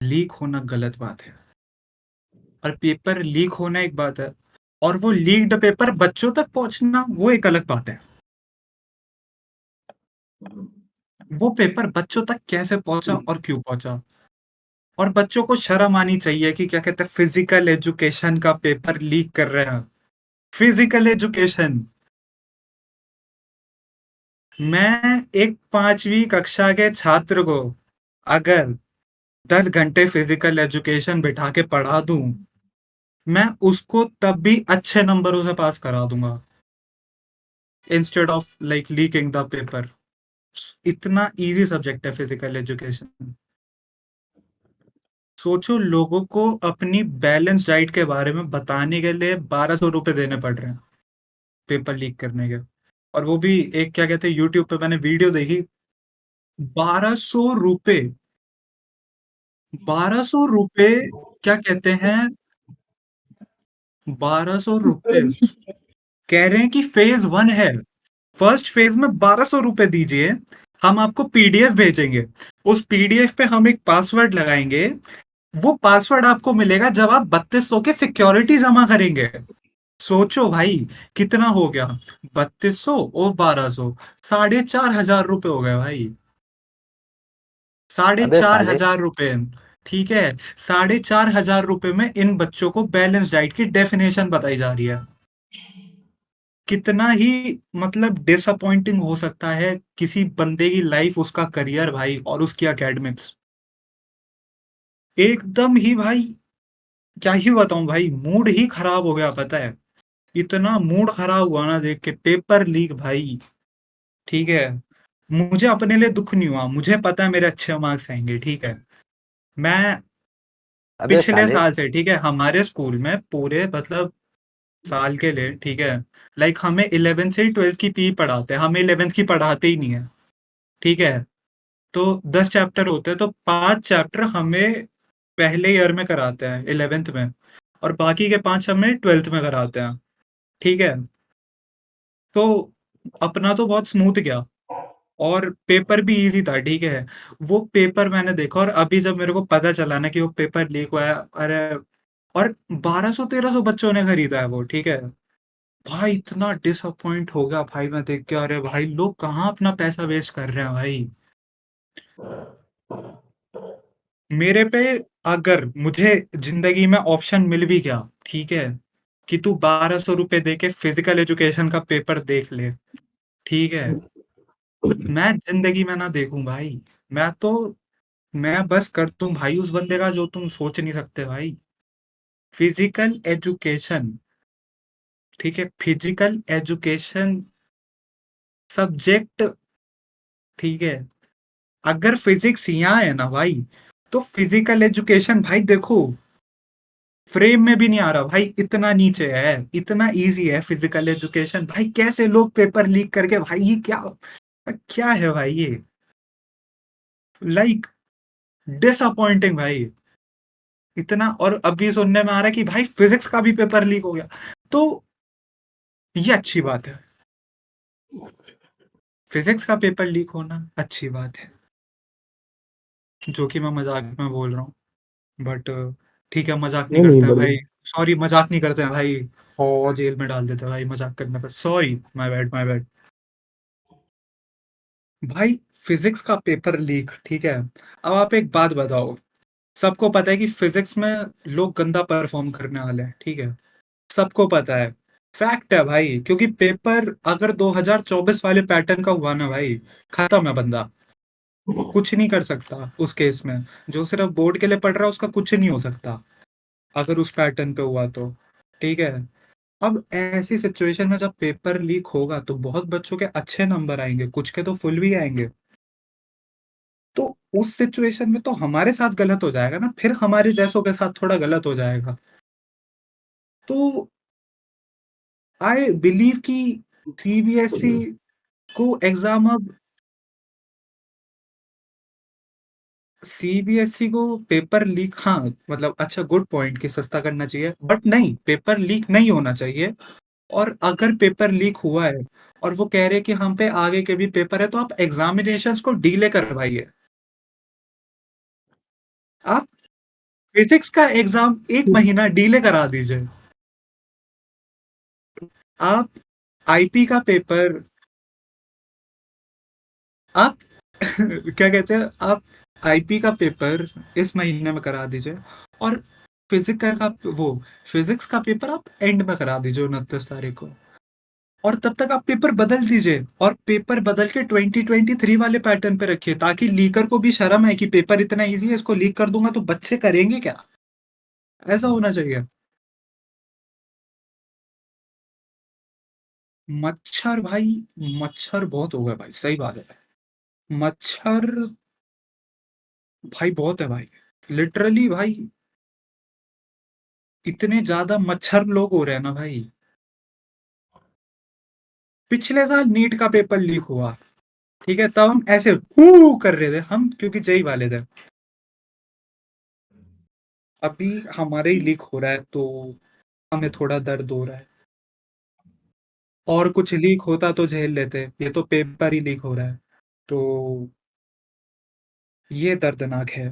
Leak होना गलत बात है और पेपर लीक होना एक बात है और वो लीक्ड पेपर बच्चों तक पहुंचना वो एक अलग बात है। वो पेपर बच्चों तक कैसे पहुंचा और क्यों पहुंचा और बच्चों को शर्म आनी चाहिए कि क्या कहते हैं फिजिकल एजुकेशन का पेपर लीक कर रहे हैं। Physical education. मैं एक 5वीं कक्षा के छात्र को अगर 10 घंटे फिजिकल एजुकेशन बिठा के पढ़ा दूं, मैं उसको तब भी अच्छे नंबरों से पास करा दूंगा instead of like leaking the paper. इतना इजी सब्जेक्ट है फिजिकल एजुकेशन। सोचो लोगों को अपनी बैलेंस डाइट के बारे में बताने के लिए 1200 रुपये देने पड़ रहे हैं पेपर लीक करने के। और वो भी एक क्या कहते हैं यूट्यूब पे मैंने वीडियो देखी। 1200 रुपये। 1200 रुपये। क्या कहते हैं? 1200 रुपये। कह रहे हैं कि फेज 1 है। फर्स्ट फेज में 1200 रुपये दीजिए। हम आपको पीडीएफ भेजेंगे। उस पीडीएफ पे हम एक पासवर्ड लगाएंगे। वो पासवर्ड आपको मिलेगा जब आप 3200 की सिक्योरिटी जमा करेंगे। सोचो भाई कितना हो गया। 3200 और 1200। 4500 रुपये हो गए भाई। साढ़े अबे चार साले। हजार रुपए ठीक है। 4500 रुपये में इन बच्चों को बैलेंस डाइट की डेफिनेशन बताई जा रही है। कितना ही मतलब डिसअपॉइंटिंग हो सकता है किसी बंदे की लाइफ, उसका करियर भाई और उसकी एकेडमिक्स। एकदम ही भाई। क्या ही बताऊं भाई, मूड ही खराब हो गया पता है। इतना मूड खराब हुआ ना देख के पेपर लीक भाई। ठीक है। मुझे अपने लिए दुख नहीं हुआ, मुझे पता है मेरे अच्छे मार्क्स आएंगे। ठीक है। मैं अबे पिछले साले। साल से ठीक है हमारे स्कूल में पूरे मतलब साल के लिए ठीक है। लाइक हमें 11th से ही 12th की पी पढ़ाते हैं, हमें 11th की पढ़ाते ही नहीं है। ठीक है। तो 10 चैप्टर होते हैं तो 5 चैप्टर हमें पहले ईयर में कराते हैं 11th में। और बाकी के 5 हमें 12th में कराते हैं। ठीक है। तो अपना तो बहुत स्मूथ गया और पेपर भी इजी था। ठीक है। वो पेपर मैंने देखा और अभी जब मेरे को पता चला ना कि वो पेपर लीक हुआ है, अरे। और 1200-1300 बच्चों ने खरीदा है वो। ठीक है। भाई इतना डिसअपॉइंट हो गया भाई मैं देख के, अरे भाई लोग कहाँ अपना पैसा वेस्ट कर रहे हैं भाई। मेरे पे अगर मुझे जिंदगी में ऑप्शन मिल भी गया ठीक है कि तू 1200 रुपये दे के फिजिकल एजुकेशन का पेपर देख ले। ठीक है। मैं जिंदगी में ना देखूं भाई। मैं तो मैं बस कर दूं भाई उस बंदे का जो तुम सोच नहीं सकते भाई। Physical education. ठीक है। Physical education subject. ठीक है। अगर फिजिक्स यहाँ है ना भाई, तो फिजिकल एजुकेशन भाई देखो फ्रेम में भी नहीं आ रहा भाई, इतना नीचे है। इतना इजी है फिजिकल एजुकेशन भाई, कैसे लोग पेपर लीक करके भाई ये क्या क्या है भाई ये। लाइक डिसअपॉइंटिंग भाई। इतना और अभी सुनने में आ रहा है कि भाई फिजिक्स का भी पेपर लीक हो गया। तो ये अच्छी बात है। फिजिक्स का पेपर लीक होना अच्छी बात है। जो कि मैं मजाक में बोल रहा हूँ बट ठीक है मजाक नहीं नहीं नहीं करते हैं भाई। बढ़िया। सॉरी मजाक नहीं करते हैं भाई। और जेल में डाल देते हैं भाई मजाक करने पर, sorry my bad my bad. भाई फिजिक्स का पेपर लीक ठीक है। अब आप एक बात बताओ। सबको पता है कि फिजिक्स में लोग गंदा परफॉर्म करने वाले हैं। ठीक है। सबको पता है। फैक्ट है भाई, क्योंकि पेपर अगर 2024 वाले पैटर्न का हुआ ना भाई, खत्म है बंदा। कुछ नहीं कर सकता उस केस में। जो सिर्फ बोर्ड के लिए पढ़ रहा है उसका कुछ नहीं हो सकता अगर उस पैटर्न पे हुआ तो। ठीक है। अब ऐसी सिचुएशन में जब पेपर लीक होगा तो बहुत बच्चों के अच्छे नंबर आएंगे, कुछ के तो फुल भी आएंगे। तो उस सिचुएशन में तो हमारे साथ गलत हो जाएगा ना, फिर हमारे जैसों के साथ थोड़ा गलत हो जाएगा। तो आई बिलीव कि सीबीएसई को एग्जाम अब सीबीएसई को पेपर लीक, हाँ मतलब अच्छा गुड पॉइंट कि सस्ता करना चाहिए बट नहीं पेपर लीक नहीं होना चाहिए। और अगर पेपर लीक हुआ है और वो कह रहे हैं कि हम पे आगे के भी पेपर है तो आप एग्जामिनेशंस को डीले करवाइए। आप फिज़िक्स का एग्ज़ाम 1 महीना डिले करा दीजिए। आप आईपी का पेपर आप क्या कहते हैं, आप आईपी का पेपर इस महीने में करा दीजिए और फिज़िकल का वो फिज़िक्स का पेपर आप एंड में करा दीजिए 29 तारीख को। और तब तक आप पेपर बदल दीजिए और पेपर बदल के 2023 वाले पैटर्न पे रखिए ताकि लीकर को भी शर्म है कि पेपर इतना ईज़ी है, इसको लीक कर दूँगा तो बच्चे करेंगे क्या? ऐसा होना चाहिए। मच्छर भाई, मच्छर बहुत हो गए भाई, सही बात है। मच्छर भाई बहुत है भाई। लिटरली भाई इतने ज़्यादा मच्छर लोग हो रहे हैं ना भाई। पिछले साल नीट का पेपर लीक हुआ, ठीक है? तब हम ऐसे कर रहे थे हम क्योंकि जेईई वाले थे। अभी हमारे ही लीक हो रहा है तो हमें थोड़ा दर्द हो रहा है। और कुछ लीक होता तो झेल लेते, ये तो पेपर ही लीक हो रहा है। तो ये दर्दनाक है।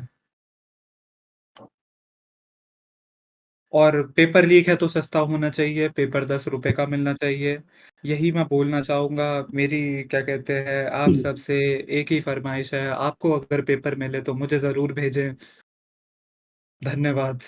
और पेपर लीक है तो सस्ता होना चाहिए, पेपर ₹10 का मिलना चाहिए। यही मैं बोलना चाहूँगा। मेरी क्या कहते हैं, आप सबसे एक ही फ़रमाइश है, आपको अगर पेपर मिले तो मुझे ज़रूर भेजें। धन्यवाद।